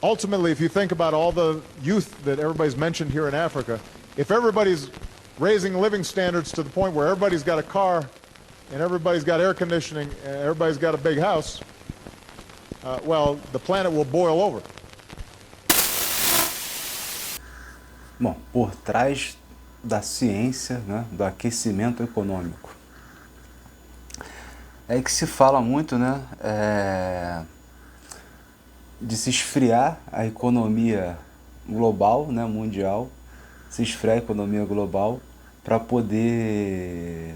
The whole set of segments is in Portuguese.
ultimately, if you think about all the youth that everybody's mentioned here in Africa, if everybody's raising living standards to the point where everybody's got a car and everybody's got air conditioning and everybody's got a big house, well, the planet will boil over. Bom, por trás da ciência, né, do aquecimento econômico, é que se fala muito, né, de se esfriar a economia global, né, mundial, se esfriar a economia global para poder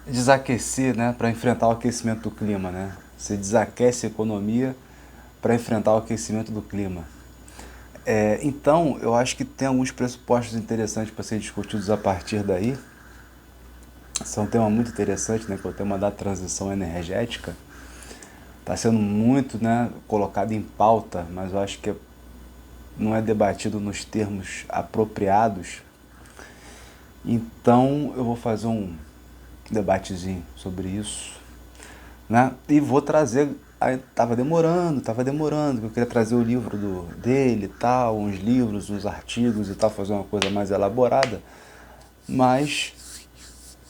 desaquecer, né, para enfrentar o aquecimento do clima, né? Se desaquece a economia para enfrentar o aquecimento do clima. Então, eu acho que tem alguns pressupostos interessantes para serem discutidos a partir daí. Esse é um tema muito interessante, né, que é o tema da transição energética. Está sendo muito, né, colocado em pauta, mas eu acho que não é debatido nos termos apropriados. Então, eu vou fazer um debatezinho sobre isso, né, e vou trazer... Tava demorando, que eu queria trazer o livro dele e tal, uns livros, uns artigos e tal, fazer uma coisa mais elaborada, mas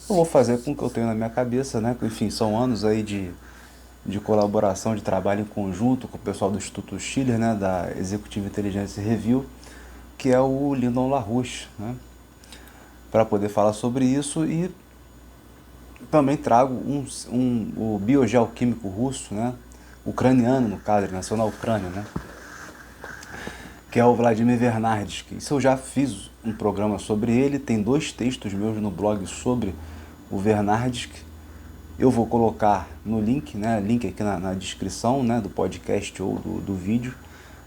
eu vou fazer com o que eu tenho na minha cabeça, né, enfim, são anos aí de colaboração, de trabalho em conjunto com o pessoal do Instituto Schiller, né, da Executive Intelligence Review, que é o Lyndon LaRouche, né, para poder falar sobre isso. E também trago o biogeoquímico russo, né, ucraniano, no caso, ele nasceu na Ucrânia, né, que é o Vladimir Vernadsky. Isso eu já fiz um programa sobre ele, tem 2 textos meus no blog sobre o Vernadsky. Eu vou colocar no link, né, link aqui na descrição, né, do podcast ou do vídeo,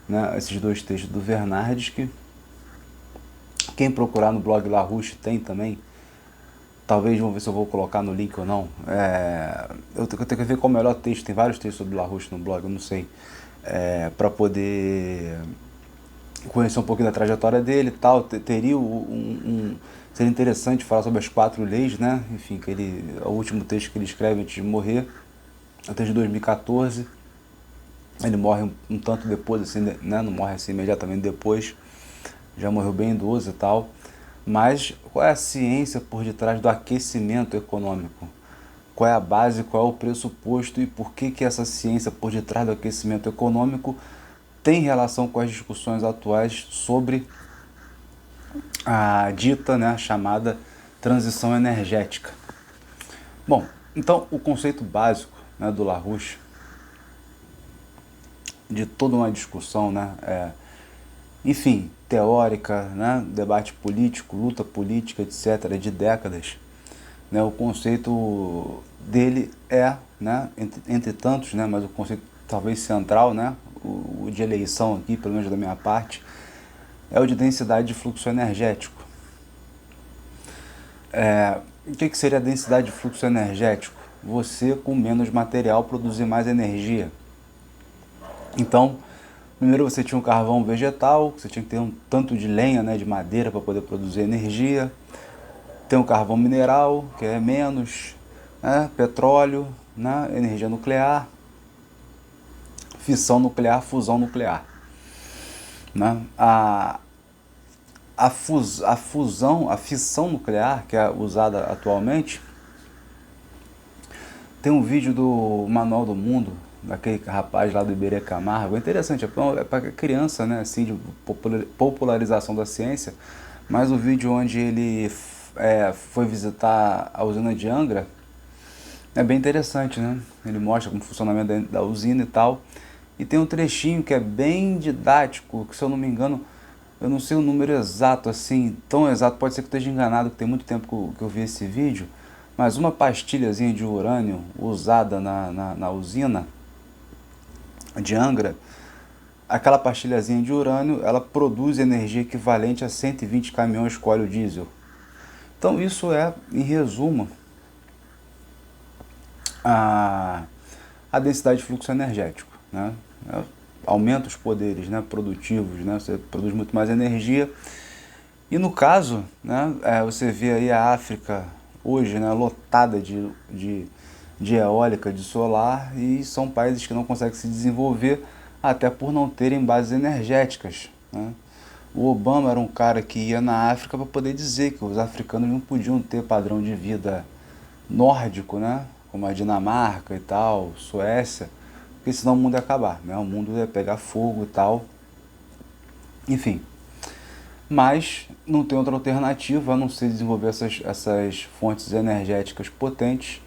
né, esses 2 textos do Vernadsky. Quem procurar no blog LaRouche tem também. Talvez, vamos ver se eu vou colocar no link ou não. Eu tenho que ver qual é o melhor texto. Tem vários textos sobre LaRouche no blog, eu não sei. Para poder conhecer um pouquinho da trajetória dele e tal. Teria seria interessante falar sobre as 4 leis, né? Enfim, o último texto que ele escreve antes de morrer, é o texto de 2014. Ele morre um tanto depois, assim, né? Não morre assim imediatamente depois. Já morreu bem idoso e tal. Mas qual é a ciência por detrás do aquecimento econômico? Qual é a base, qual é o pressuposto e por que essa ciência por detrás do aquecimento econômico tem relação com as discussões atuais sobre a dita, né, chamada transição energética? Bom, então o conceito básico, né, do LaRouche, de toda uma discussão, né, enfim, teórica, né, debate político, luta política, etc., de décadas, né, o conceito dele né, entre tantos, né, mas o conceito talvez central, né, o de eleição aqui, pelo menos da minha parte, é o de densidade de fluxo energético. O que seria a densidade de fluxo energético? Você, com menos material, produzir mais energia. Então, primeiro você tinha um carvão vegetal, você tinha que ter um tanto de lenha, né, de madeira para poder produzir energia. Tem o carvão mineral, que é menos, né, petróleo, né, energia nuclear, fissão nuclear, fusão nuclear. Né? A fissão nuclear, que é usada atualmente, tem um vídeo do Manual do Mundo, daquele rapaz lá do Iberê Camargo. É interessante, é para criança, né, assim, de popularização da ciência, mas o vídeo onde ele foi visitar a usina de Angra é bem interessante, né? Ele mostra como o funcionamento da usina e tal, e tem um trechinho que é bem didático, que, se eu não me engano, eu não sei o número exato, assim, tão exato, pode ser que eu esteja enganado, que tem muito tempo que eu vi esse vídeo, mas uma pastilhazinha de urânio usada na usina de Angra, aquela pastilhazinha de urânio, ela produz energia equivalente a 120 caminhões com óleo diesel. Então isso é, em resumo, a densidade de fluxo energético, né? Aumenta os poderes, né, produtivos, né? Você produz muito mais energia. E no caso, né, você vê aí a África hoje, né, lotada de eólica, de solar, e são países que não conseguem se desenvolver até por não terem bases energéticas, né? O Obama era um cara que ia na África para poder dizer que os africanos não podiam ter padrão de vida nórdico, né? Como a Dinamarca e tal, Suécia, porque senão o mundo ia acabar, né? O mundo ia pegar fogo e tal. Enfim, mas não tem outra alternativa a não ser desenvolver essas fontes energéticas potentes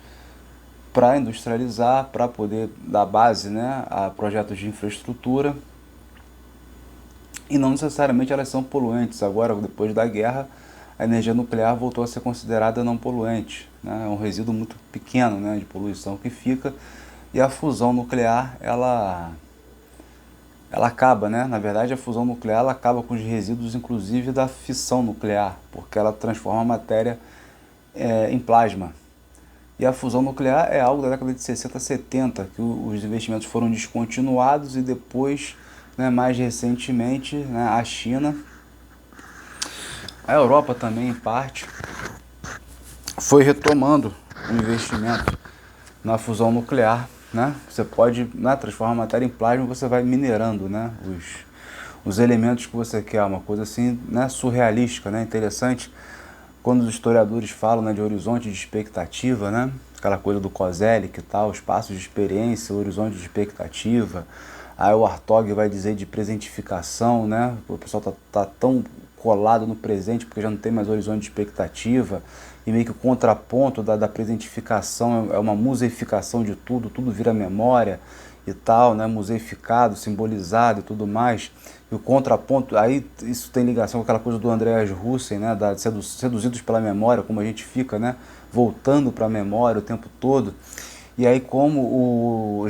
para industrializar, para poder dar base, né, a projetos de infraestrutura. E não necessariamente elas são poluentes. Agora, depois da guerra, a energia nuclear voltou a ser considerada não poluente, né? É um resíduo muito pequeno, né, de poluição que fica. E a fusão nuclear, ela acaba, né? Na verdade, a fusão nuclear ela acaba com os resíduos, inclusive da fissão nuclear, porque ela transforma a matéria em plasma. E a fusão nuclear é algo da década de 60, 70, que os investimentos foram descontinuados e depois, né, mais recentemente, né, a China, a Europa também, em parte, foi retomando o investimento na fusão nuclear, né? Você pode, né, transformar a matéria em plasma, você vai minerando, né, os elementos que você quer, uma coisa assim, né, surrealística, né, interessante. Quando os historiadores falam, né, de horizonte de expectativa, né, aquela coisa do Kozelik e tal, espaços de experiência, horizonte de expectativa. Aí o Hartog vai dizer de presentificação, né, o pessoal tá tão colado no presente porque já não tem mais horizonte de expectativa, e meio que o contraponto da presentificação é uma museificação de tudo, tudo vira memória e tal, né, museificado, simbolizado e tudo mais. E o contraponto, aí isso tem ligação com aquela coisa do Andreas Russell, né, seduzidos pela memória, como a gente fica, né, voltando para a memória o tempo todo. E aí como o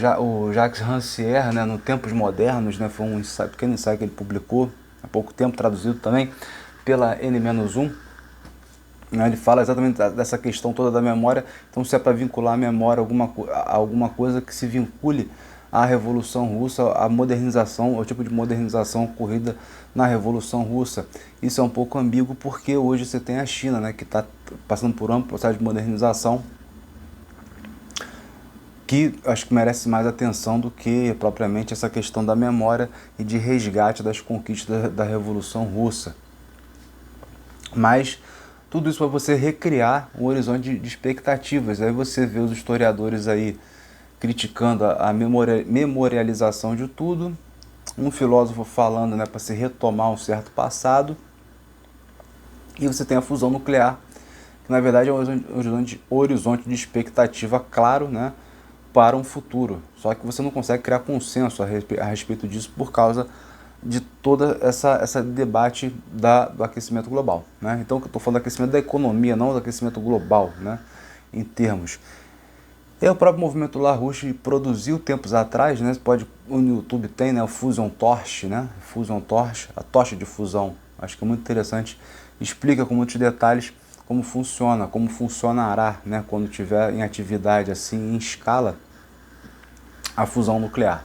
Jacques Rancière, né, no Tempos Modernos, né, foi um ensaio, pequeno ensaio que ele publicou há pouco tempo, traduzido também pela N-1, né, ele fala exatamente dessa questão toda da memória. Então, se é para vincular a memória a alguma coisa que se vincule à Revolução Russa, à modernização, ao tipo de modernização ocorrida na Revolução Russa. Isso é um pouco ambíguo porque hoje você tem a China, né, que está passando por um amplo processo de modernização que acho que merece mais atenção do que propriamente essa questão da memória e de resgate das conquistas da Revolução Russa. Mas tudo isso para você recriar um horizonte de expectativas. Aí você vê os historiadores aí criticando a memorialização de tudo, um filósofo falando, né, para se retomar um certo passado, e você tem a fusão nuclear, que na verdade é um horizonte de expectativa claro, né, para um futuro. Só que você não consegue criar consenso a respeito disso por causa de toda essa debate do aquecimento global, né? Então, eu estou falando do aquecimento da economia, não do aquecimento global, né, em termos. E o próprio movimento LaRouche produziu tempos atrás, né? No YouTube tem, né, o Fusion Torch, né? Fusion Torch, a tocha de fusão. Acho que é muito interessante. Explica com muitos detalhes como funciona, como funcionará, né, quando tiver em atividade assim em escala a fusão nuclear.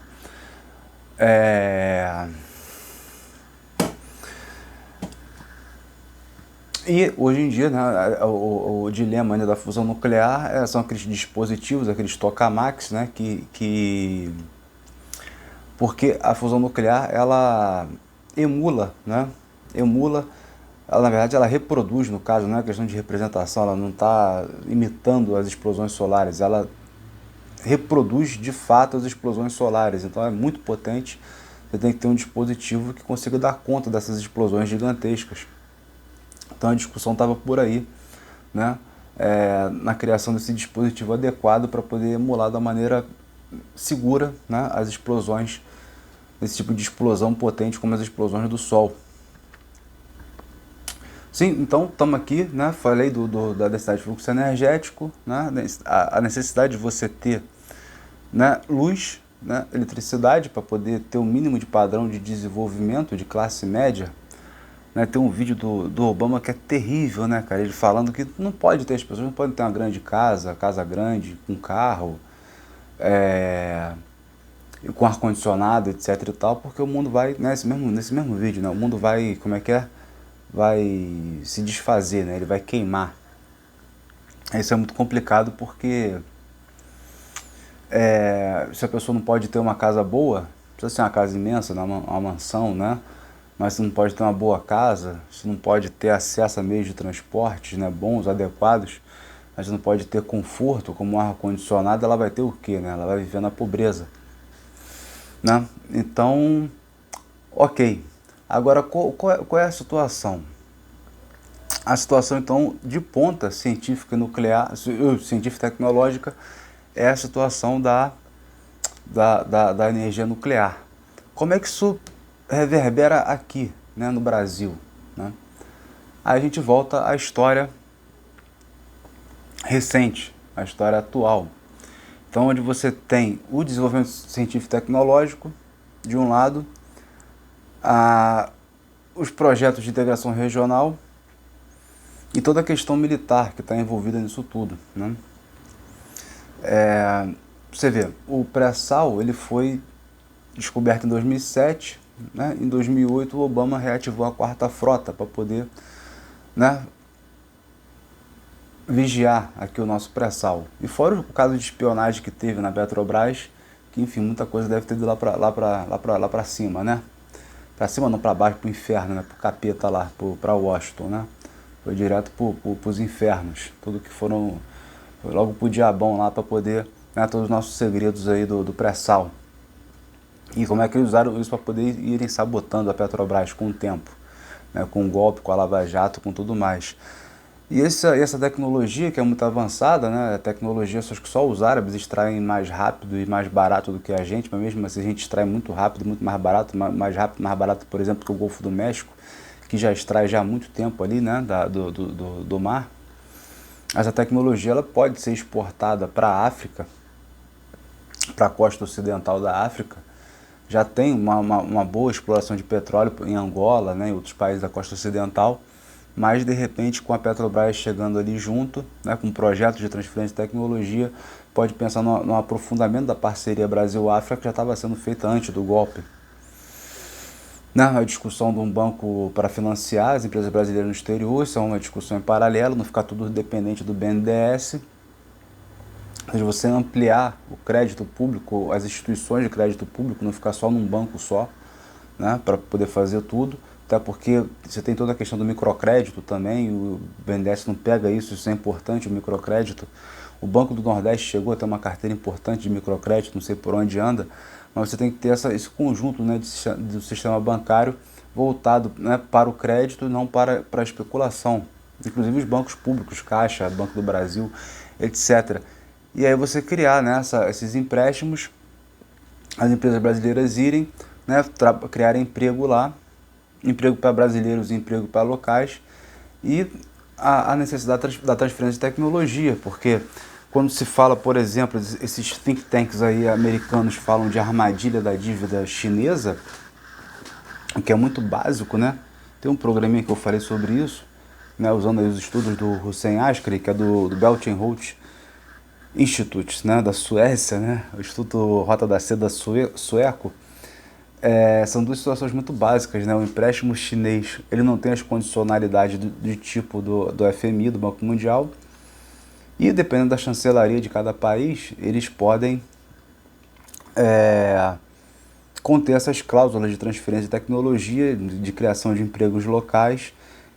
E hoje em dia, né, o dilema ainda da fusão nuclear são aqueles dispositivos, aqueles tokamaks, né, porque a fusão nuclear ela emula, né, ela, na verdade ela reproduz, no caso, não é questão de representação, ela não está imitando as explosões solares, ela reproduz de fato as explosões solares, então é muito potente. Você tem que ter um dispositivo que consiga dar conta dessas explosões gigantescas. Então a discussão estava por aí, né, na criação desse dispositivo adequado para poder emular da maneira segura, né, as explosões, desse tipo de explosão potente como as explosões do Sol. Sim, então estamos aqui, né, falei da necessidade de fluxo energético, né, a necessidade de você ter, né, luz, né, eletricidade para poder ter um mínimo de padrão de desenvolvimento de classe média. Né, tem um vídeo do Obama que é terrível, né, cara? Ele falando que não pode ter, as pessoas não podem ter uma grande casa grande, com carro, com ar-condicionado, etc e tal, porque o mundo vai, né, nesse mesmo vídeo, né, o mundo vai, como é que é? Vai se desfazer, né, ele vai queimar. Isso é muito complicado porque se a pessoa não pode ter uma casa boa, precisa ser uma casa imensa, né? Uma mansão, né? Mas você não pode ter uma boa casa, você não pode ter acesso a meios de transporte, né, bons, adequados, mas não pode ter conforto, como um ar-condicionado, ela vai ter o quê, né? Ela vai viver na pobreza, né? Então, ok. Agora, qual é a situação? A situação, então, de ponta científica nuclear, científica e tecnológica, é a situação da energia nuclear. Como é que isso reverbera aqui, né, no Brasil, né? Aí a gente volta à história recente, à história atual. Então, onde você tem o desenvolvimento científico e tecnológico, de um lado, os projetos de integração regional e toda a questão militar que está envolvida nisso tudo, né? Você vê, o pré-sal ele foi descoberto em 2007, né? Em 2008 o Obama reativou a quarta frota para poder, né, vigiar aqui o nosso pré-sal. E fora o caso de espionagem que teve na Petrobras, que enfim, muita coisa deve ter ido lá para cima, né? Para cima não, para baixo, para o inferno, né? Para o capeta lá, para Washington, né? Foi direto para os infernos, tudo que foram, logo para o diabão lá para poder, né, todos os nossos segredos aí do pré-sal. E como é que eles usaram isso para poder irem sabotando a Petrobras com o tempo, né, com o golpe, com a Lava Jato, com tudo mais. E essa tecnologia que é muito avançada, né, a tecnologia que só os árabes extraem mais rápido e mais barato do que a gente, mas mesmo assim a gente extrai muito rápido, muito mais barato, mais rápido, mais barato, por exemplo, que o Golfo do México, que já extrai já há muito tempo ali, né, do mar. Essa tecnologia ela pode ser exportada para a África, para a costa ocidental da África. Já tem uma boa exploração de petróleo em Angola, né, em outros países da costa ocidental, mas de repente com a Petrobras chegando ali junto, né, com projetos de transferência de tecnologia, pode pensar no aprofundamento da parceria Brasil-África que já estava sendo feita antes do golpe. A discussão de um banco para financiar as empresas brasileiras no exterior, isso é uma discussão em paralelo, não ficar tudo dependente do BNDES. Ou seja, você ampliar o crédito público, as instituições de crédito público, não ficar só num banco só, né, para poder fazer tudo. Até porque você tem toda a questão do microcrédito também, o BNDES não pega isso, isso é importante, o microcrédito. O Banco do Nordeste chegou a ter uma carteira importante de microcrédito, não sei por onde anda, mas você tem que ter esse conjunto, né, do sistema bancário voltado, né, para o crédito e não para a especulação. Inclusive os bancos públicos, Caixa, Banco do Brasil, etc. E aí você criar, né, esses empréstimos, as empresas brasileiras irem, né, criar emprego lá, emprego para brasileiros e emprego para locais, e a necessidade da transferência de tecnologia, porque quando se fala, por exemplo, esses think tanks aí americanos falam de armadilha da dívida chinesa, o que é muito básico, né? Tem um programinha que eu falei sobre isso, né, usando aí os estudos do Hussein Askari, que é do Belt and Road Institute, né, da Suécia, né, o Instituto Rota da Seda sueco. São duas situações muito básicas, né? O empréstimo chinês ele não tem as condicionalidades do tipo do FMI, do Banco Mundial, e dependendo da chancelaria de cada país, eles podem conter essas cláusulas de transferência de tecnologia, de criação de empregos locais.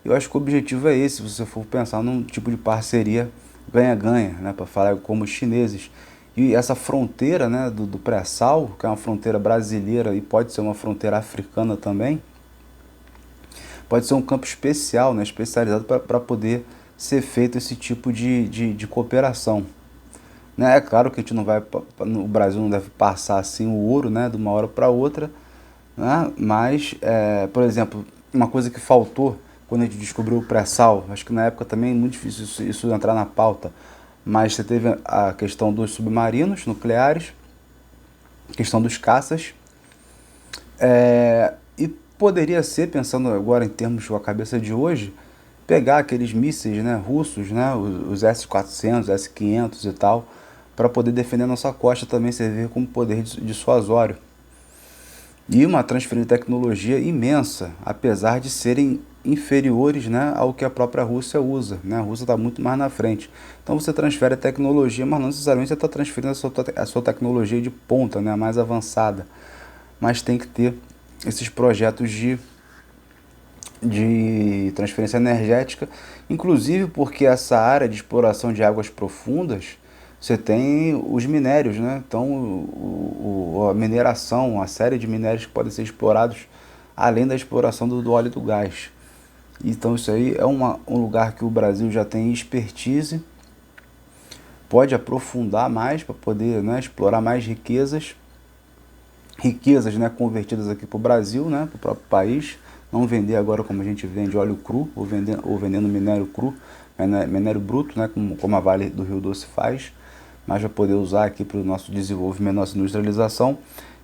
Eu acho que o objetivo é esse, se você for pensar num tipo de parceria ganha-ganha, né? Para falar como os chineses. E essa fronteira, né, do pré-sal, que é uma fronteira brasileira e pode ser uma fronteira africana também, pode ser um campo especial, né, especializado para poder ser feito esse tipo de cooperação. Né? É claro que a gente não vai, o Brasil não deve passar assim o ouro, né, de uma hora para outra, né? Mas, por exemplo, uma coisa que faltou quando a gente descobriu o pré-sal, acho que na época também é muito difícil isso entrar na pauta, mas você teve a questão dos submarinos nucleares, a questão dos caças, e poderia ser, pensando agora em termos com a cabeça de hoje, pegar aqueles mísseis, né, russos, né, os S-400, S-500 e tal, para poder defender a nossa costa também, servir como poder dissuasório. E uma transferência de tecnologia imensa, apesar de serem inferiores, né, ao que a própria Rússia usa. Né? A Rússia está muito mais na frente. Então você transfere a tecnologia, mas não necessariamente você está transferindo a sua tecnologia de ponta, né, a mais avançada. mas tem que ter esses projetos de transferência energética, inclusive porque essa área de exploração de águas profundas, você tem os minérios, né? Então, a mineração, uma série de minérios que podem ser explorados além da exploração do óleo e do gás. Então, isso aí é um lugar que o Brasil já tem expertise, pode aprofundar mais para poder, né, explorar mais riquezas, né, convertidas aqui para o Brasil, né, para o próprio país. Não vender agora como a gente vende óleo cru, ou vendendo minério cru, minério bruto, né, como a Vale do Rio Doce faz, mas vai poder usar aqui para o nosso desenvolvimento, nossa industrialização,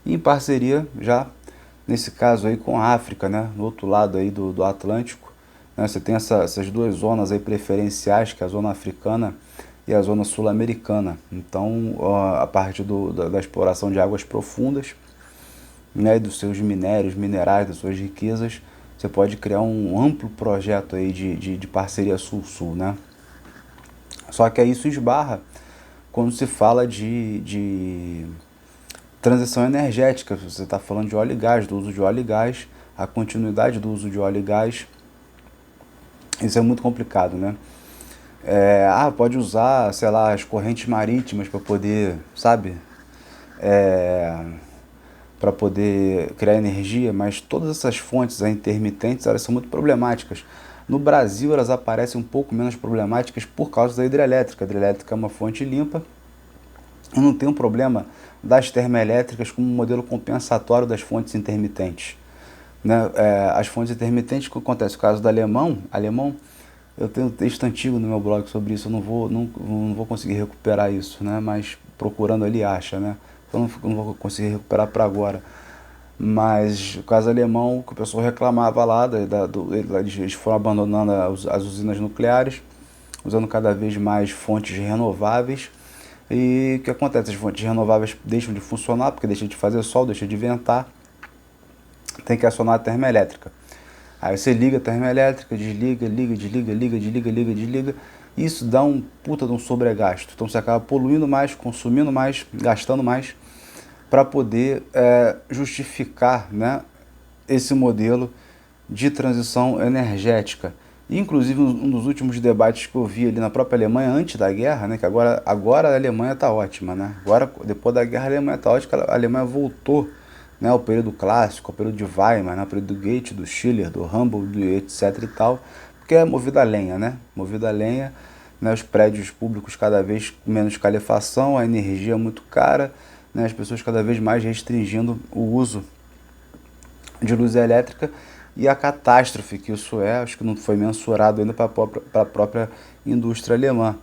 e em parceria já, nesse caso aí, com a África, né, no outro lado aí do Atlântico, né, você tem essas duas zonas aí preferenciais, que é a zona africana e a zona sul-americana. Então, a parte da exploração de águas profundas, né, dos seus minérios, minerais, das suas riquezas, você pode criar um amplo projeto aí de parceria sul-sul, né? Só que aí isso esbarra quando se fala de transição energética. Você está falando de óleo e gás, do uso de óleo e gás, a continuidade do uso de óleo e gás. Isso é muito complicado, né? Pode usar, sei lá, as correntes marítimas para poder, sabe? Para poder criar energia, mas todas essas fontes intermitentes, elas são muito problemáticas. No Brasil, elas aparecem um pouco menos problemáticas por causa da hidrelétrica. A hidrelétrica é uma fonte limpa e não tem um problema das termoelétricas como um modelo compensatório das fontes intermitentes. Né? As fontes intermitentes, o que acontece? No caso do alemão, eu tenho um texto antigo no meu blog sobre isso, eu não vou conseguir recuperar isso, né? Mas procurando ali acha, né? Então não vou conseguir recuperar para agora. Mas o caso alemão, que o pessoal reclamava lá, eles foram abandonando as usinas nucleares, usando cada vez mais fontes renováveis. E o que acontece? As fontes renováveis deixam de funcionar, porque deixa de fazer sol, deixa de ventar, tem que acionar a termoelétrica. Aí você liga a termoelétrica, desliga, desliga. Isso dá um puta de um sobregasto. Então você acaba poluindo mais, consumindo mais, gastando mais, para poder justificar, né, esse modelo de transição energética. Inclusive, um dos últimos debates que eu vi ali na própria Alemanha, antes da guerra, né, que agora a Alemanha está ótima, né? Agora, depois da guerra, a Alemanha está ótima, a Alemanha voltou, né, ao período clássico, ao período de Weimar, né, ao período do Goethe, do Schiller, do Humboldt, etc. e tal, porque é movido a lenha, né? Movido a lenha, né, os prédios públicos cada vez com menos calefação, a energia muito cara, né, as pessoas cada vez mais restringindo o uso de luz elétrica e a catástrofe que isso é, acho que não foi mensurado ainda para a própria indústria alemã.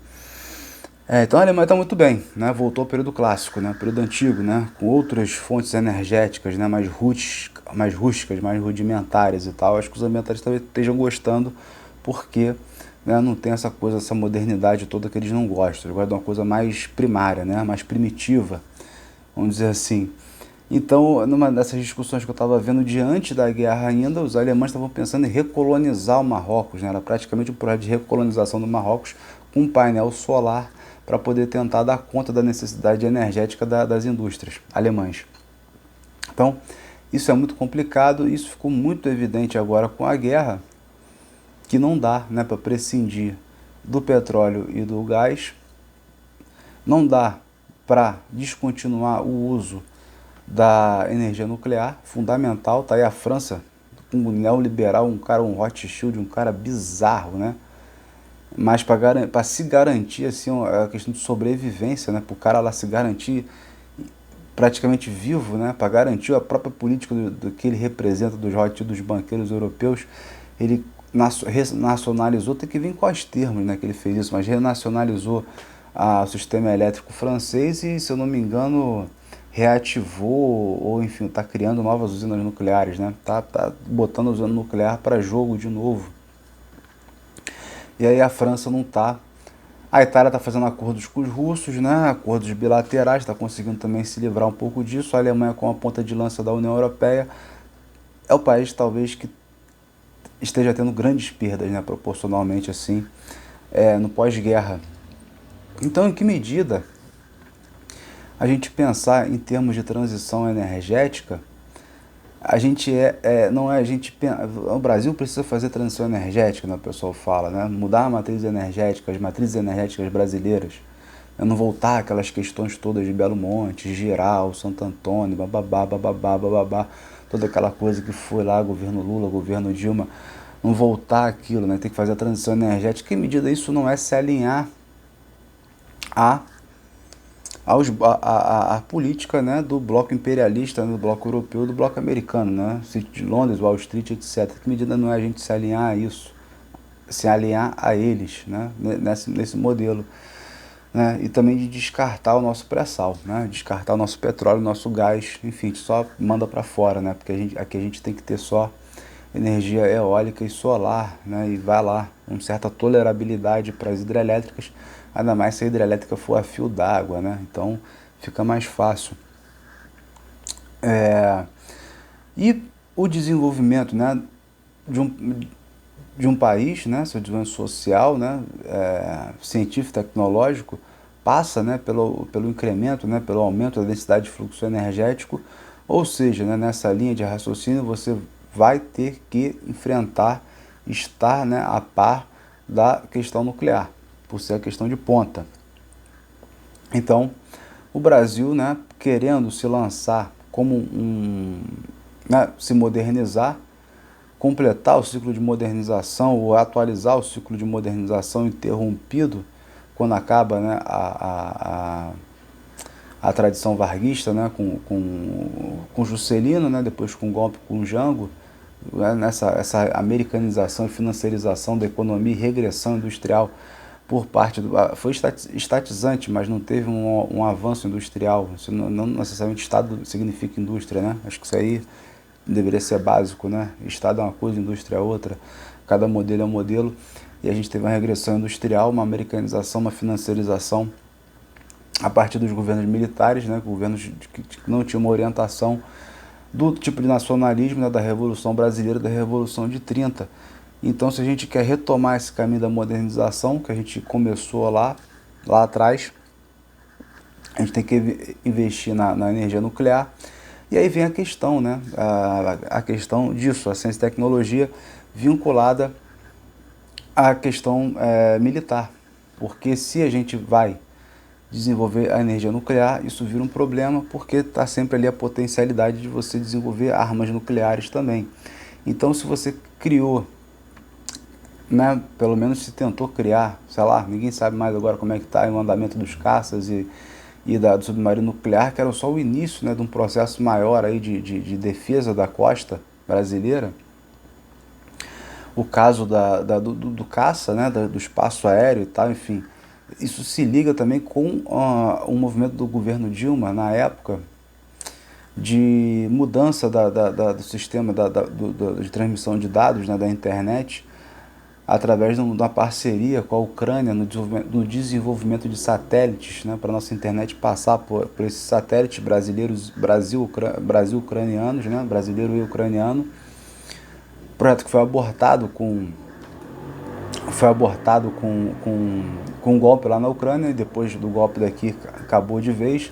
Então a Alemanha está muito bem, né? Voltou ao período clássico, né? Período antigo, né? Com outras fontes energéticas, né? Mais rústicas, mais rudimentares e tal. Acho que os ambientalistas talvez estejam gostando porque, né, não tem essa coisa, essa modernidade toda que eles não gostam. Eles gostam de uma coisa mais primária, né? Mais primitiva, vamos dizer assim. Então, numa dessas discussões que eu estava vendo diante da guerra ainda, os alemães estavam pensando em recolonizar o Marrocos, né? Era praticamente um projeto de recolonização do Marrocos com um painel solar para poder tentar dar conta da necessidade energética das indústrias alemãs. Então, isso é muito complicado, isso ficou muito evidente agora com a guerra, que não dá, né, para prescindir do petróleo e do gás, não dá para descontinuar o uso da energia nuclear, fundamental. Tá aí a França, um neoliberal, um Rothschild, um cara bizarro, né? Mas para se garantir, assim, a questão de sobrevivência, né? Para o cara lá se garantir praticamente vivo, né? Para garantir a própria política do que ele representa, dos Rothschild, dos banqueiros europeus, ele renacionalizou, tem que vir com os termos, né, que ele fez isso, mas renacionalizou o sistema elétrico francês e, se eu não me engano, reativou ou, enfim, está criando novas usinas nucleares, né? Tá botando a usina nuclear para jogo de novo. E aí a França não está. A Itália está fazendo acordos com os russos, né? Acordos bilaterais, está conseguindo também se livrar um pouco disso. A Alemanha, com a ponta de lança da União Europeia, é o país talvez que esteja tendo grandes perdas, né? Proporcionalmente assim, no pós-guerra. Então, em que medida a gente pensar em termos de transição energética a gente não é, a gente, o Brasil precisa fazer transição energética, né, o pessoal fala, né, mudar a matriz energética, as matrizes energéticas brasileiras, né, não voltar aquelas questões todas de Belo Monte, Geral, Santo Antônio, bababá, bababá, bababá, toda aquela coisa que foi lá, governo Lula, governo Dilma, não voltar aquilo, né, tem que fazer a transição energética. Que medida isso não é se alinhar a a política, né, do bloco imperialista, né, do bloco europeu, do bloco americano, né, City de Londres, Wall Street, etc. Que medida não é a gente se alinhar a isso, se alinhar a eles, né, nesse modelo, né, e também de descartar o nosso pré-sal, né, descartar o nosso petróleo, o nosso gás, enfim, a gente só manda para fora, né, porque aqui a gente tem que ter só energia eólica e solar, né, e vai lá, uma certa tolerabilidade para as hidrelétricas, ainda mais se a hidrelétrica for a fio d'água, né, então fica mais fácil. E o desenvolvimento, né, de um país, né, seu desenvolvimento social, né, científico, tecnológico, passa, né, pelo incremento, né, pelo aumento da densidade de fluxo energético, ou seja, né, nessa linha de raciocínio você vai ter que enfrentar, estar, né, a par da questão nuclear, por ser a questão de ponta. Então, o Brasil, né, querendo se lançar como né, se modernizar, completar o ciclo de modernização ou atualizar o ciclo de modernização interrompido quando acaba, né, a tradição varguista, né, com Juscelino, né, depois com o golpe com Jango, né, essa americanização e financiarização da economia e regressão industrial por parte do... Foi estatizante, mas não teve um avanço industrial. Isso não necessariamente Estado significa indústria, né? Acho que isso aí deveria ser básico, né? Estado é uma coisa, indústria é outra. Cada modelo é um modelo. E a gente teve uma regressão industrial, uma americanização, uma financiarização a partir dos governos militares, né? Governos que não tinham uma orientação do tipo de nacionalismo, né? Da Revolução Brasileira, da Revolução de 30. Então, se a gente quer retomar esse caminho da modernização, que a gente começou lá atrás, a gente tem que investir na energia nuclear. E aí vem a questão, né? A questão disso, a ciência e tecnologia vinculada à questão militar. Porque se a gente vai desenvolver a energia nuclear, isso vira um problema, porque está sempre ali a potencialidade de você desenvolver armas nucleares também. Então, se você criou, né, pelo menos se tentou criar, sei lá, ninguém sabe mais agora como é que está o andamento dos caças e do submarino nuclear, que era só o início, né, de um processo maior aí de defesa da costa brasileira. O caso do caça, né, do espaço aéreo e tal, enfim. Isso se liga também com o movimento do governo Dilma, na época, de mudança do sistema de transmissão de dados, né, da internet, através de uma parceria com a Ucrânia no desenvolvimento de satélites, né, para a nossa internet passar por esses satélites brasileiros, Brasil-ucranianos, né, brasileiro e ucraniano. Projeto que foi abortado com um golpe lá na Ucrânia, e depois do golpe daqui acabou de vez.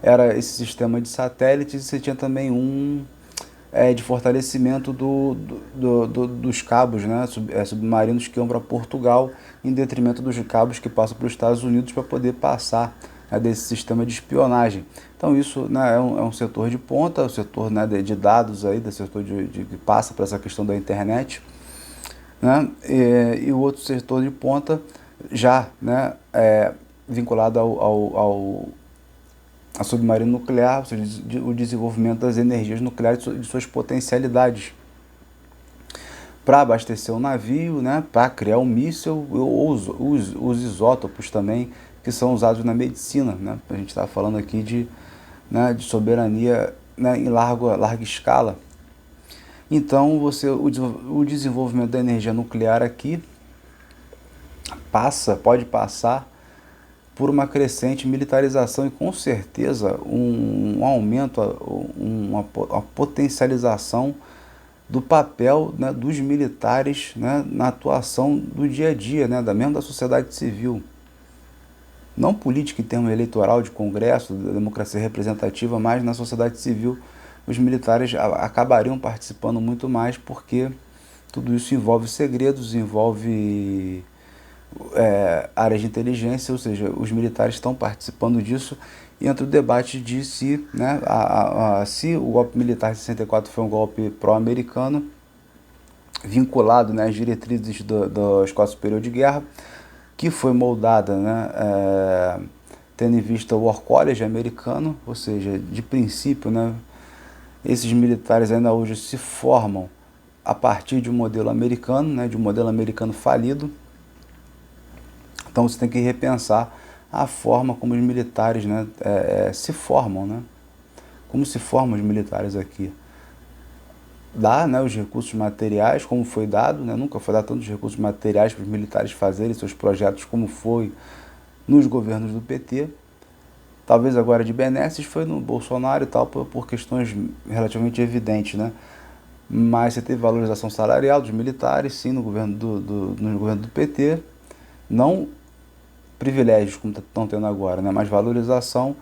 Era esse sistema de satélites, e você tinha também de fortalecimento dos cabos, né, submarinos que iam para Portugal, em detrimento dos cabos que passam para os Estados Unidos para poder passar, né, desse sistema de espionagem. Então isso, né, é um setor de ponta, o setor, né, de dados aí, do setor que passa para essa questão da internet, né, e o outro setor de ponta já, né, vinculado a submarino nuclear, ou seja, o desenvolvimento das energias nucleares de suas potencialidades para abastecer o navio, né, para criar um míssil, ou os isótopos também, que são usados na medicina, né? A gente está falando aqui de soberania, né, em larga escala. Então, o desenvolvimento da energia nuclear aqui pode passar por uma crescente militarização e, com certeza, um aumento, uma potencialização do papel, né, dos militares, né, na atuação do dia a dia, né, mesmo da sociedade civil. Não política em termos eleitoral, de congresso, da democracia representativa, mas na sociedade civil, os militares acabariam participando muito mais, porque tudo isso envolve segredos, envolve áreas de inteligência, ou seja, os militares estão participando disso, e entra o debate de se, né, se o golpe militar de 64 foi um golpe pró-americano, vinculado, né, às diretrizes da Escola Superior de Guerra, que foi moldada, né, tendo em vista o War College americano, ou seja, de princípio, né, esses militares ainda hoje se formam a partir de um modelo americano, né, de um modelo americano falido. Então você tem que repensar a forma como os militares, né, se formam, né? Como se formam os militares aqui. Dá, né, os recursos materiais, como foi dado, né? Nunca foi dado tantos recursos materiais para os militares fazerem seus projetos como foi nos governos do PT. Talvez agora de benesses foi no Bolsonaro e tal, por questões relativamente evidentes, né? Mas você teve valorização salarial dos militares, sim, no governo no governo do PT. Não privilégios como estão tendo agora, né? Mas valorização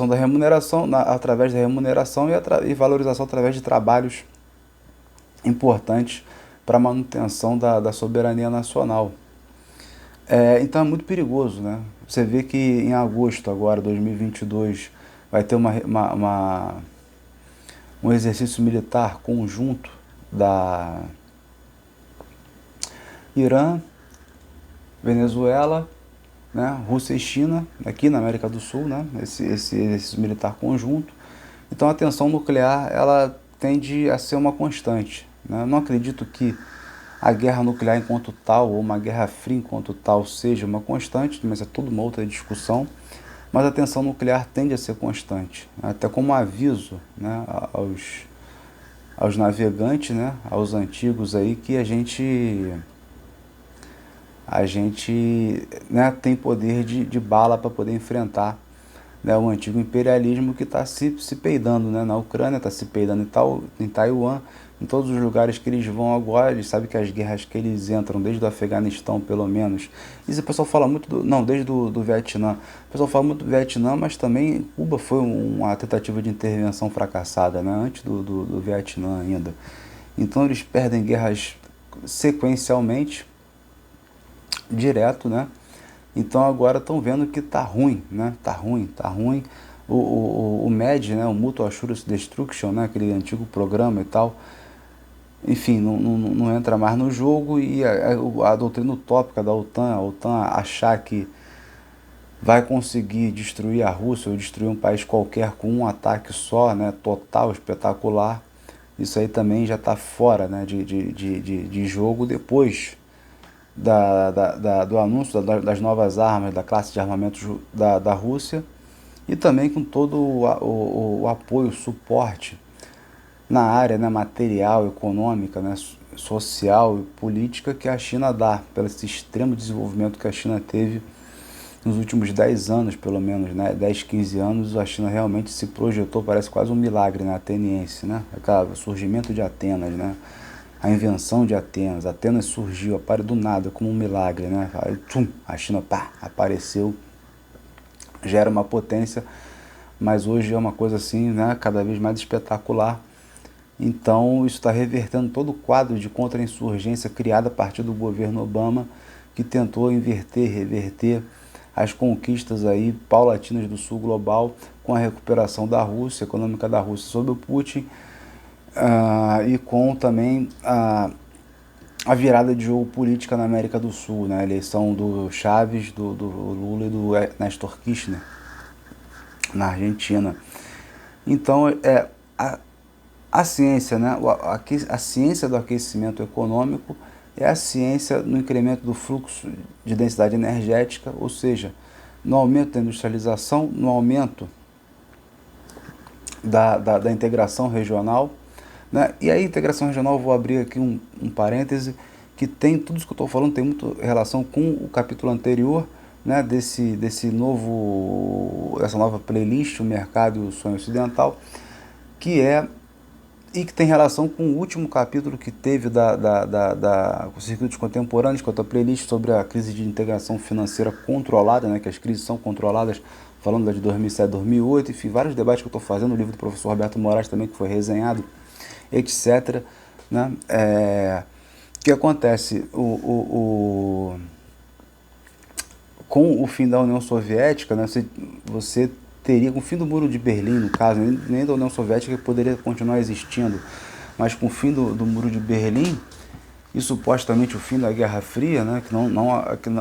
da remuneração, através da remuneração e valorização através de trabalhos importantes para a manutenção da soberania nacional. Então é muito perigoso, né? Você vê que em agosto agora, 2022, vai ter um exercício militar conjunto da Irã, Venezuela, né, Rússia e China, aqui na América do Sul, né, esse exercício militar conjunto. Então a tensão nuclear, ela tende a ser uma constante, né? Eu não acredito que a guerra nuclear enquanto tal, ou uma guerra fria enquanto tal, seja uma constante, mas é tudo uma outra discussão. Mas a tensão nuclear tende a ser constante, até como aviso, né, aos navegantes, né, aos antigos aí, que a gente né, tem poder de bala para poder enfrentar, né, o antigo imperialismo que está se peidando, né, na Ucrânia, está se peidando em Taiwan, em todos os lugares que eles vão agora. Eles sabem que as guerras que eles entram, desde o Afeganistão pelo menos, isso o pessoal fala muito desde do Vietnã, o pessoal fala muito do Vietnã, mas também Cuba foi uma tentativa de intervenção fracassada, né, antes do Vietnã ainda. Então eles perdem guerras sequencialmente, direto, né? Então agora estão vendo que tá ruim, né? Tá ruim. O MED, né? O Mutual Assurance Destruction, né? Aquele antigo programa e tal, enfim, não entra mais no jogo. E a doutrina utópica da OTAN, a OTAN achar que vai conseguir destruir a Rússia ou destruir um país qualquer com um ataque só, né? Total, espetacular. Isso aí também já está fora, né? de jogo depois do anúncio das novas armas, da classe de armamentos da Rússia, e também com todo o apoio, o suporte na área, né, material, econômica, né, social e política que a China dá, pelo esse extremo desenvolvimento que a China teve nos últimos 10 anos, pelo menos, né, 10, 15 anos. A China realmente se projetou, parece quase um milagre, né, ateniense, né, o surgimento de Atenas, né, a invenção de Atenas. Atenas surgiu, apareceu do nada, como um milagre, né? Aí, tchum, a China, pá, apareceu, já era uma potência, mas hoje é uma coisa assim, né, cada vez mais espetacular. Então isso está revertendo todo o quadro de contra-insurgência criado a partir do governo Obama, que tentou reverter as conquistas aí paulatinas do sul global, com a recuperação da Rússia, econômica da Rússia sob o Putin, e com também a virada de jogo política na América do Sul, né? A eleição do Chaves, do Lula e do Néstor Kirchner na Argentina. Então, a ciência, né? A ciência do aquecimento econômico é a ciência no incremento do fluxo de densidade energética, ou seja, no aumento da industrialização, no aumento da integração regional, né? E a integração regional, vou abrir aqui um parêntese, que tem tudo isso que eu estou falando, tem muita relação com o capítulo anterior, né? Dessa nova playlist, o mercado e o sonho ocidental, e que tem relação com o último capítulo que teve da Circuitos Contemporâneos, que é outra playlist sobre a crise de integração financeira controlada, né? Que as crises são controladas falando da de 2007, 2008, enfim, vários debates que eu estou fazendo, o livro do professor Roberto Moraes também, que foi resenhado, etc. Né? O que acontece? Com o fim da União Soviética, né, você teria, com o fim do Muro de Berlim, no caso, nem da União Soviética poderia continuar existindo, mas com o fim do Muro de Berlim, e supostamente o fim da Guerra Fria, né,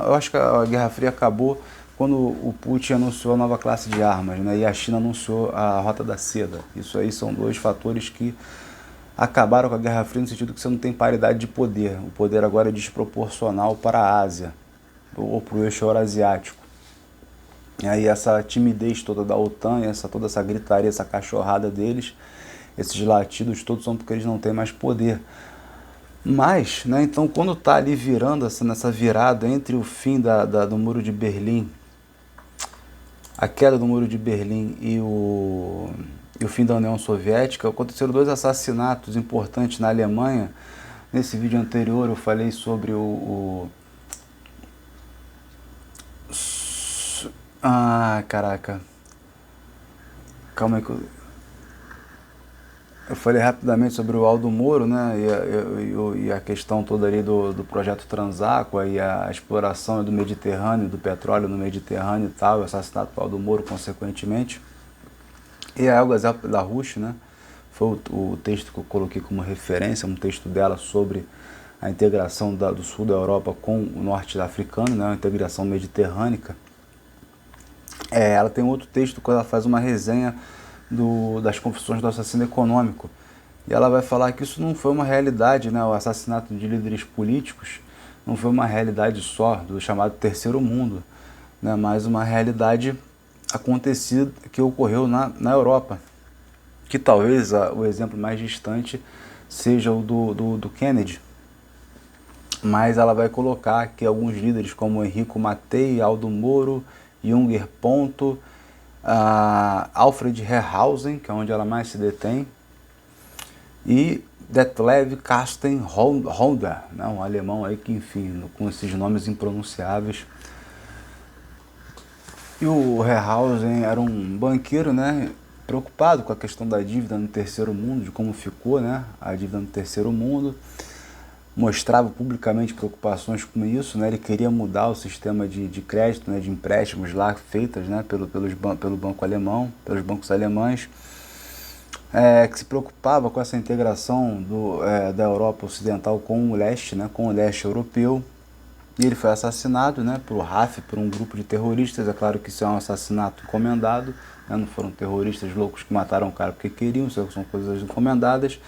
eu acho que a Guerra Fria acabou quando o Putin anunciou a nova classe de armas, né, e a China anunciou a Rota da Seda. Isso aí são dois fatores que acabaram com a Guerra Fria no sentido que você não tem paridade de poder. O poder agora é desproporcional para a Ásia, ou para o eixo eurasiático. E aí essa timidez toda da OTAN, toda essa gritaria, essa cachorrada deles, esses latidos todos são porque eles não têm mais poder. Mas, né, então quando está ali virando, nessa virada entre o fim do Muro de Berlim, a queda do Muro de Berlim e o fim da União Soviética, aconteceram dois assassinatos importantes na Alemanha. Nesse vídeo anterior eu falei sobre caraca. Calma aí que eu falei rapidamente sobre o Aldo Moro, né, e a questão toda ali do projeto Transáqua e a exploração do Mediterrâneo, do petróleo no Mediterrâneo e tal, o assassinato do Aldo Moro, consequentemente. E a Helga Zeppi da Rush, né, foi o texto que eu coloquei como referência, um texto dela sobre a integração do sul da Europa com o norte africano, né, a integração mediterrânica. Ela tem outro texto quando ela faz uma resenha das confissões do assassino econômico. E ela vai falar que isso não foi uma realidade, né? O assassinato de líderes políticos não foi uma realidade só do chamado terceiro mundo, né? Mas uma realidade acontecida que ocorreu na Europa. Que talvez o exemplo mais distante seja o do Kennedy. Mas ela vai colocar que alguns líderes como Enrico Mattei, Aldo Moro, Junger Ponto, Alfred Herrhausen, que é onde ela mais se detém, e Detlev Karsten Holder, né, um alemão aí que, enfim, com esses nomes impronunciáveis. E o Herrhausen era um banqueiro, né, preocupado com a questão da dívida no terceiro mundo, de como ficou, né, a dívida no terceiro mundo. Mostrava publicamente preocupações com isso, né? Ele queria mudar o sistema de crédito, né? De empréstimos lá feitas, né? pelo banco alemão, pelos bancos alemães, que se preocupava com essa integração da Europa Ocidental com o leste, né? Com o leste europeu. E ele foi assassinado, né? Por RAF, por um grupo de terroristas. É claro que isso é um assassinato encomendado, né? Não foram terroristas loucos que mataram o cara porque queriam, são coisas encomendadas.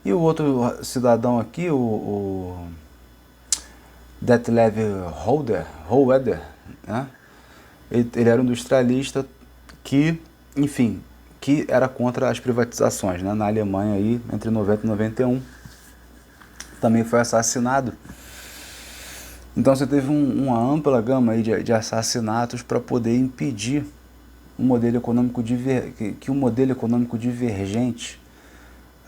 E o outro cidadão aqui, o Detlev Holder, né? Ele era um industrialista que, enfim, que era contra as privatizações, né? Na Alemanha aí, entre 90 e 91. Também foi assassinado. Então você teve uma ampla gama aí de assassinatos para poder impedir um modelo econômico que um modelo econômico divergente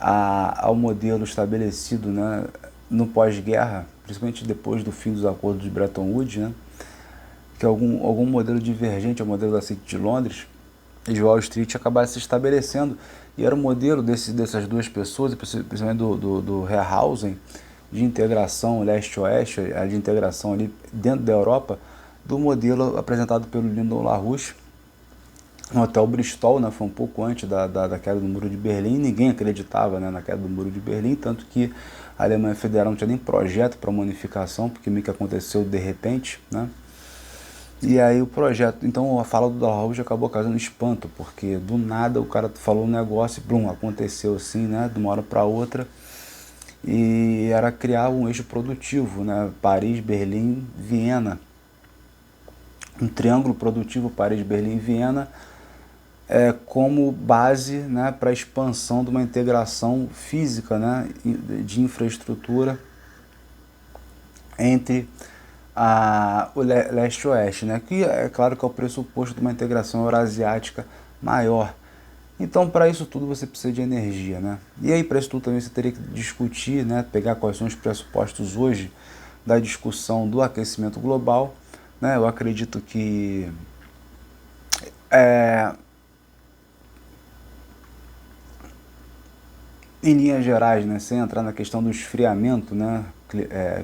ao modelo estabelecido, né, no pós-guerra, principalmente depois do fim dos acordos de Bretton Woods, né, que algum modelo divergente ao modelo da City de Londres e de Wall Street acabasse se estabelecendo. E era o modelo dessas duas pessoas, principalmente do Herrhausen, de integração leste-oeste, de integração ali dentro da Europa, do modelo apresentado pelo Lyndon LaRouche, no Hotel Bristol, né, foi um pouco antes da queda do Muro de Berlim. Ninguém acreditava, né, na queda do Muro de Berlim, tanto que a Alemanha Federal não tinha nem projeto para uma unificação, porque meio que aconteceu de repente, né? E aí o projeto, então a fala do LaRouche acabou causando espanto, porque do nada o cara falou um negócio e blum, aconteceu assim, né, de uma hora para outra, e era criar um eixo produtivo, né, Paris, Berlim, Viena, um triângulo produtivo Paris, Berlim, Viena, como base, né, para a expansão de uma integração física, né, de infraestrutura entre o leste e oeste, né, que é claro que é o pressuposto de uma integração eurasiática maior. Então, para isso tudo você precisa de energia, né? E aí, para isso tudo também você teria que discutir, né, pegar quais são os pressupostos hoje da discussão do aquecimento global, né? Eu acredito que É, em linhas gerais, né, sem entrar na questão do esfriamento, né,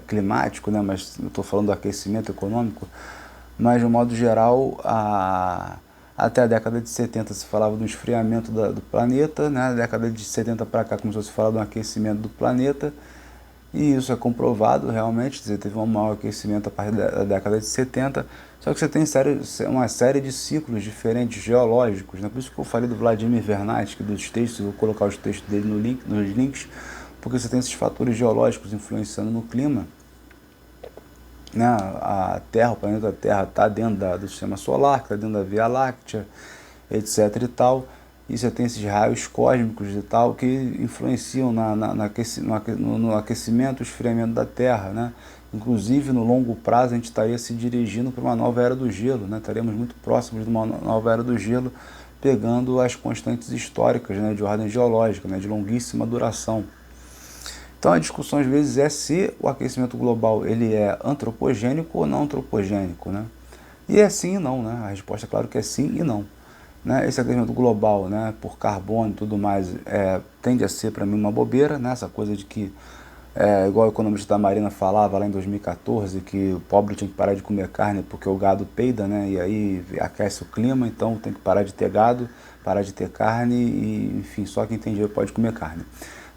climático, né, mas eu estou falando do aquecimento econômico, mas de um modo geral, até a década de 70 se falava do esfriamento do planeta, né, da década de 70 para cá começou a se falar do aquecimento do planeta, e isso é comprovado realmente, teve um maior aquecimento a partir da década de 70, só que você tem uma série de ciclos diferentes geológicos, né? Por isso que eu falei do Vladimir Vernadsky, dos textos, eu vou colocar os textos dele nos links, porque você tem esses fatores geológicos influenciando no clima, né? A Terra, o planeta Terra está dentro do sistema solar, está dentro da Via Láctea, etc e tal, e você tem esses raios cósmicos e tal que influenciam no aquecimento e esfriamento da Terra, né? Inclusive, no longo prazo, a gente estaria se dirigindo para uma nova era do gelo, né? Estaremos muito próximos de uma nova era do gelo, pegando as constantes históricas, né, de ordem geológica, né, de longuíssima duração. Então a discussão às vezes é se o aquecimento global ele é antropogênico ou não antropogênico, né? E é sim e não, né? A resposta é claro que é sim e não. Né? Esse aquecimento global, né, por carbono e tudo mais, tende a ser para mim uma bobeira, né? Essa coisa de que, igual o economista da Marina falava lá em 2014, que o pobre tinha que parar de comer carne porque o gado peida, né? E aí aquece o clima, então tem que parar de ter gado, parar de ter carne e, enfim, só quem tem dinheiro pode comer carne.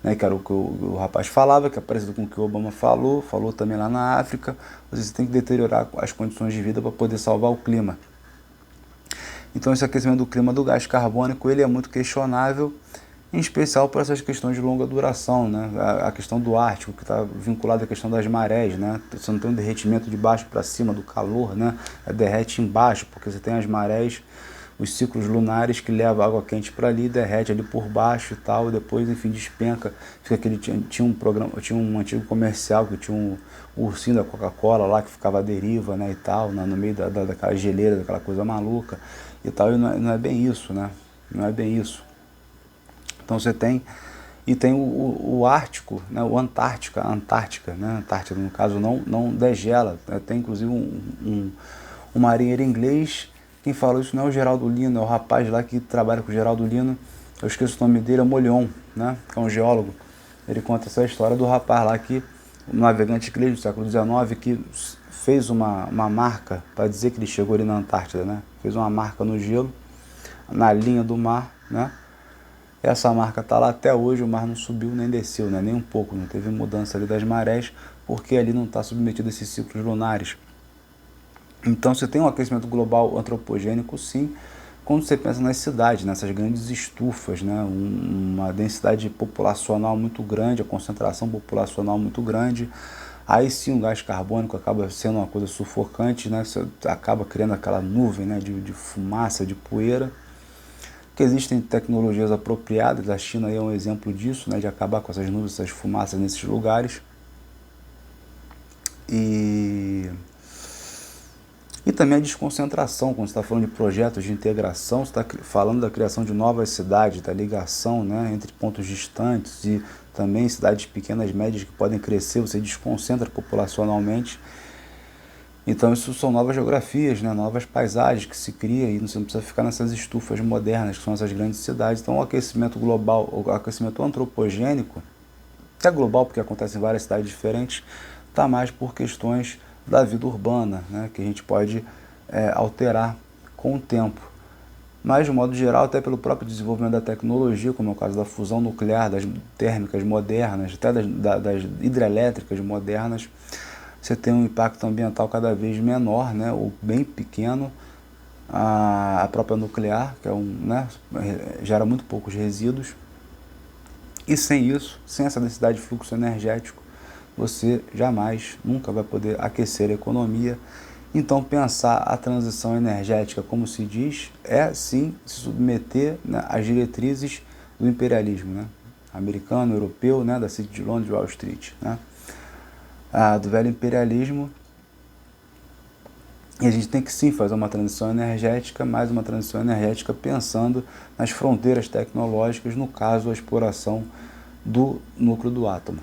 Né, que era o que o rapaz falava, que é parecido com o que o Obama falou também lá na África, você tem que deteriorar as condições de vida para poder salvar o clima. Então esse aquecimento do clima do gás carbônico ele é muito questionável, em especial por essas questões de longa duração, né? A questão do Ártico, que está vinculada à questão das marés, né? Você não tem um derretimento de baixo para cima do calor, né? Derrete embaixo, porque você tem as marés, os ciclos lunares que levam água quente para ali, derrete ali por baixo e tal, e depois, enfim, despenca. Fica aquele, tinha um antigo comercial que tinha um ursinho da Coca-Cola lá que ficava à deriva, né, e tal, no meio daquela geleira, daquela coisa maluca e tal, e não é bem isso, né? Não é bem isso. Então você tem, e tem o Ártico, né, a Antártica, né, a Antártida no caso não degela, né? Tem inclusive um marinheiro inglês. Quem falou isso não é o Geraldo Lino, é o rapaz lá que trabalha com o Geraldo Lino, eu esqueço o nome dele, é Molion, né, que é um geólogo. Ele conta essa história do rapaz lá que, um navegante inglês do século XIX, que fez uma marca para dizer que ele chegou ali na Antártida, né, fez uma marca no gelo, na linha do mar, né. Essa marca está lá até hoje, o mar não subiu nem desceu, né, nem um pouco, não teve mudança ali das marés, porque ali não está submetido a esses ciclos lunares. Então você tem um aquecimento global antropogênico, sim, quando você pensa nas cidades, nessas grandes estufas, né? Uma densidade populacional muito grande, a concentração populacional muito grande, aí sim o gás carbônico acaba sendo uma coisa sufocante, né? Você acaba criando aquela nuvem, né, de fumaça, de poeira, que existem tecnologias apropriadas, a China aí é um exemplo disso, né, de acabar com essas nuvens, essas fumaças nesses lugares. E também a desconcentração, quando você está falando de projetos de integração, você está falando da criação de novas cidades, da ligação, né, entre pontos distantes e também cidades pequenas, médias que podem crescer, você desconcentra populacionalmente. Então isso são novas geografias, né, novas paisagens que se criam e você não precisa ficar nessas estufas modernas, que são essas grandes cidades. Então o aquecimento global, o aquecimento antropogênico, que é global porque acontece em várias cidades diferentes, está mais por questões da vida urbana, né, que a gente pode alterar com o tempo. Mas, de modo geral, até pelo próprio desenvolvimento da tecnologia, como é o caso da fusão nuclear, das térmicas modernas, até das hidrelétricas modernas, você tem um impacto ambiental cada vez menor, né, ou bem pequeno. A própria nuclear, que é né, gera muito poucos resíduos. E sem isso, sem essa densidade de fluxo energético, você jamais, nunca vai poder aquecer a economia. Então pensar a transição energética, como se diz, é sim se submeter, né, às diretrizes do imperialismo, né, americano, europeu, né, da City de Londres, Wall Street, né, do velho imperialismo. E a gente tem que sim fazer uma transição energética, mas uma transição energética pensando nas fronteiras tecnológicas, no caso a exploração do núcleo do átomo.